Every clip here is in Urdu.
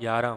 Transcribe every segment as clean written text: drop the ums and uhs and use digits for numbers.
11।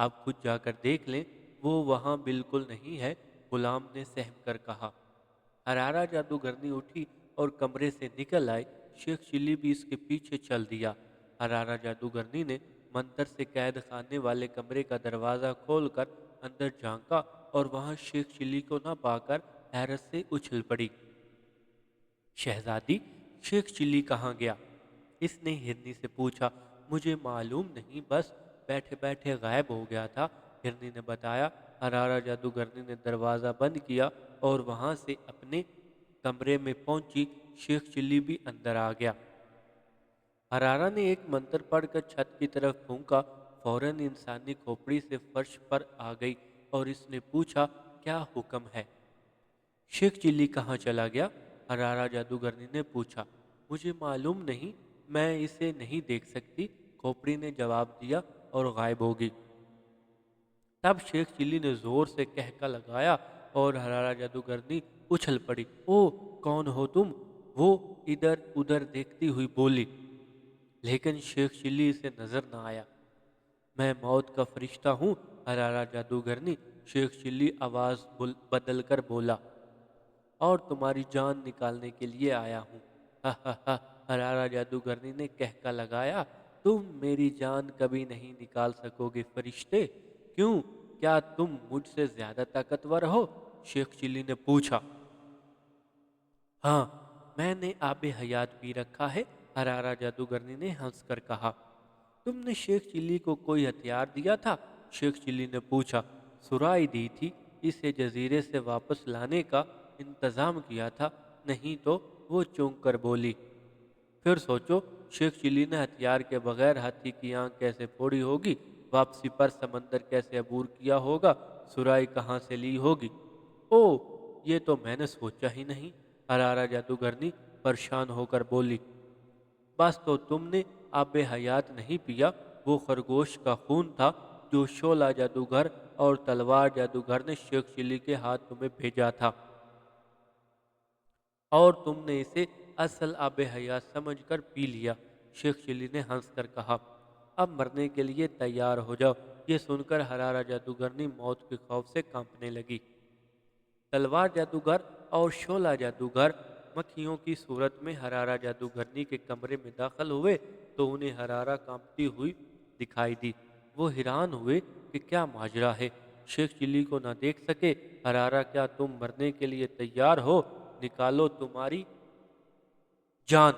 آپ خود جا کر دیکھ لیں، وہ وہاں بالکل نہیں ہے، غلام نے سہم کر کہا۔ حرارہ جادوگرنی اٹھی اور کمرے سے نکل آئی۔ شیخ چلی بھی اس کے پیچھے چل دیا۔ حرارہ جادوگرنی نے منتر سے قید خانے والے کمرے کا دروازہ کھول کر اندر جھانکا اور وہاں شیخ چلی کو نہ پا کر حیرت سے اچھل پڑی۔ شہزادی، شیخ چلی کہاں گیا؟ اس نے ہرنی سے پوچھا۔ مجھے معلوم نہیں، بس بیٹھے بیٹھے غائب ہو گیا تھا، ہرنی نے بتایا۔ حرارہ جادوگرنی نے دروازہ بند کیا اور وہاں سے اپنے کمرے میں پہنچی۔ شیخ چلی بھی اندر آ گیا۔ حرارہ نے ایک منتر پڑھ کر چھت کی طرف پھونکا، فوراً انسانی کھوپڑی سے فرش پر آ گئی اور اس نے پوچھا، کیا حکم ہے؟ شیخ چلی کہاں چلا گیا؟ حرارہ جادوگرنی نے پوچھا۔ مجھے معلوم نہیں، میں اسے نہیں دیکھ سکتی، کھوپڑی نے جواب دیا اور غائب ہو گئی۔ تب شیخ چلی نے زور سے کہکا لگایا اور حرارہ جادوگرنی اچھل پڑی۔ او، کون ہو تم؟ وہ ادھر ادھر دیکھتی ہوئی بولی، لیکن شیخ چلی اسے نظر نہ آیا۔ میں موت کا فرشتہ ہوں، حرارہ جادوگرنی، شیخ چلی آواز بدل کر بولا، اور تمہاری جان نکالنے کے لیے آیا ہوں۔ ہا ہا ہا، حرارہ جادوگرنی نے کہکا لگایا، تم میری جان کبھی نہیں نکال سکو گے فرشتے۔ کیوں؟ کیا تم مجھ سے زیادہ طاقتور ہو؟ شیخ چلی نے پوچھا۔ ہاں، میں نے آب حیات پی رکھا ہے، حرارہ جادوگرنی نے ہنس کر کہا۔ تم نے شیخ چلی کو کوئی ہتھیار دیا تھا؟ شیخ چلی نے پوچھا۔ سرائی دی تھی، اسے جزیرے سے واپس لانے کا انتظام کیا تھا، نہیں تو، وہ چونک کر بولی۔ پھر سوچو، شیخ چلی نے ہتھیار کے بغیر ہاتھی کی آنکھ کیسے پھوڑی ہوگی، واپسی پر سمندر کیسے عبور کیا ہوگا، سرائی کہاں سے لی ہوگی؟ او، یہ تو میں نے سوچا ہی نہیں، حرارہ جادوگرنی پریشان ہو کر بولی۔ بس تو تم نے آب حیات نہیں پیا، وہ خرگوش کا خون تھا جو شعلہ جادوگر اور تلوار جادوگر نے شیخ چلی کے ہاتھ تمہیں بھیجا تھا، اور تم نے اسے اصل آب حیات سمجھ کر پی لیا، شیخ چلی نے ہنس کر کہا۔ اب مرنے کے لیے تیار ہو جاؤ۔ یہ سن کر حرارہ جادوگرنی موت کے خوف سے کانپنے لگی۔ تلوار جادوگر اور شعلہ جادوگر مکھیوں کی صورت میں حرارہ جادوگرنی کے کمرے میں داخل ہوئے تو انہیں حرارہ کانپتی ہوئی دکھائی دی۔ وہ حیران ہوئے کہ کیا ماجرا ہے، شیخ چلی کو نہ دیکھ سکے۔ حرارہ، کیا تم مرنے کے لیے تیار ہو؟ نکالو تمہاری جان۔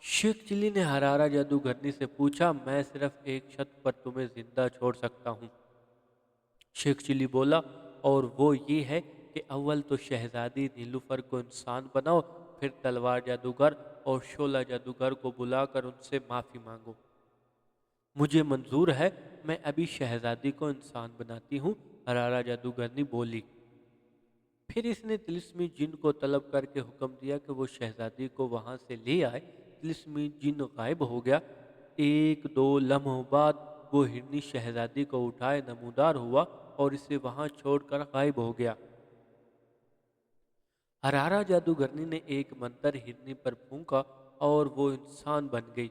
شیخ چلی نے حرارہ جادوگرنی سے پوچھا، میں صرف ایک شرط پر تمہیں زندہ چھوڑ سکتا ہوں، شیخ چلی بولا، اور وہ یہ ہے کہ اول تو شہزادی نیلوفر کو انسان بناؤ، پھر تلوار جادوگر اور شعلہ جادوگر کو بلا کر ان سے معافی مانگو۔ مجھے منظور ہے، میں ابھی شہزادی کو انسان بناتی ہوں، حرارہ جادوگرنی بولی۔ پھر اس نے طلسمی جن کو طلب کر کے حکم دیا کہ وہ شہزادی کو وہاں سے لے آئے۔ طلسمی جن غائب ہو گیا۔ ایک دو لمحوں بعد وہ ہرنی شہزادی کو اٹھائے نمودار ہوا اور اسے وہاں چھوڑ کر غائب ہو گیا۔ حرارہ جادوگرنی نے ایک منتر ہرنی پر پھونکا اور وہ انسان بن گئی۔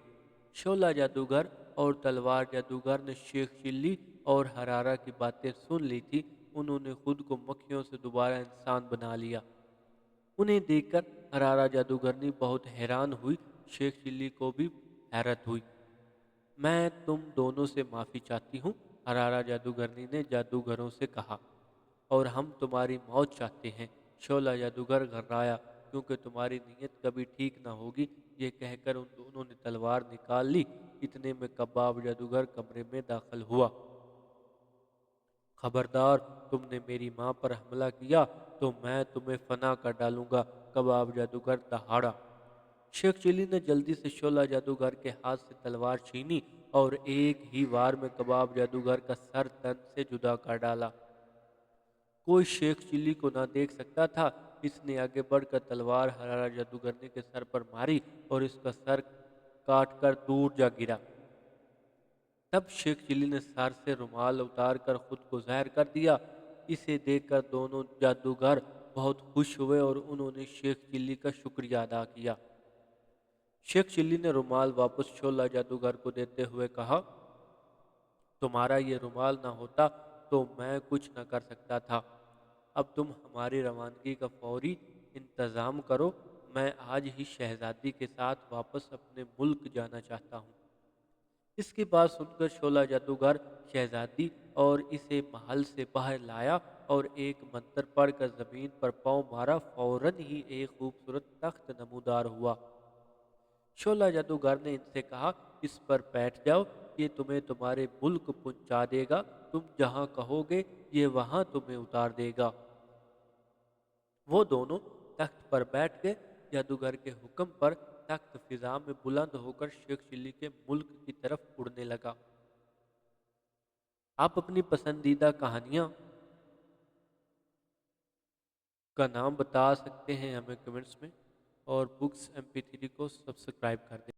شعلہ جادوگر اور تلوار جادوگر نے شیخ چلی اور حرارہ کی باتیں سن لی تھی، انہوں نے خود کو مکھیوں سے دوبارہ انسان بنا لیا۔ انہیں دیکھ کر حرارہ جادوگرنی بہت حیران ہوئی، شیخ چلی کو بھی حیرت ہوئی۔ میں تم دونوں سے معافی چاہتی ہوں، حرارہ جادوگرنی نے جادوگروں سے کہا، اور ہم تمہاری موت چاہتے ہیں۔ شعلہ جادوگر گھبرایا، کیونکہ تمہاری نیت کبھی ٹھیک نہ ہوگی۔ یہ کہہ کر ان دونوں نے تلوار نکال لی۔ اتنے میں کباب جادوگر کمرے میں داخل ہوا۔ خبردار، تم نے میری ماں پر حملہ کیا تو میں تمہیں فنا کر ڈالوں گا، کباب جادوگر دہاڑا۔ شیخ چلی نے جلدی سے شعلہ جادوگر کے ہاتھ سے تلوار چھینی اور ایک ہی وار میں کباب جادوگر کا سر تن سے جدا کر ڈالا۔ کوئی شیخ چلی کو نہ دیکھ سکتا تھا، اس نے آگے بڑھ کر تلوار حرارہ جادوگرنی کے سر پر ماری اور اس کا سر کاٹ کر دور جا گرا۔ تب شیخ چلی نے سر سے رومال اتار کر خود کو ظاہر کر دیا۔ اسے دیکھ کر دونوں جادوگر بہت خوش ہوئے اور انہوں نے شیخ چلی کا شکریہ ادا کیا۔ شیخ چلی نے رومال واپس شعلہ جادوگر کو دیتے ہوئے کہا، تمہارا یہ رومال نہ ہوتا تو میں کچھ نہ کر سکتا تھا۔ اب تم ہماری روانگی کا فوری انتظام کرو، میں آج ہی شہزادی کے ساتھ واپس اپنے ملک جانا چاہتا ہوں۔ اس کی بات سن کر شعلہ جادوگر شہزادی اور اسے محل سے باہر لایا اور ایک منتر پڑھ کر زمین پر پاؤں مارا، فوراً ہی ایک خوبصورت تخت نمودار ہوا۔ شعلہ جادوگر نے ان سے کہا، اس پر بیٹھ جاؤ، یہ تمہیں تمہارے ملک پہنچا دے گا، تم جہاں کہو گے یہ وہاں تمہیں اتار دے گا۔ وہ دونوں تخت پر بیٹھ گئے۔ جادوگر کے حکم پر تخت فضا میں بلند ہو کر شیخ چلی کے ملک کی طرف اڑنے لگا۔ آپ اپنی پسندیدہ کہانیاں کا نام بتا سکتے ہیں ہمیں کمنٹس میں، اور بکس MP3 کو سبسکرائب کر دیں۔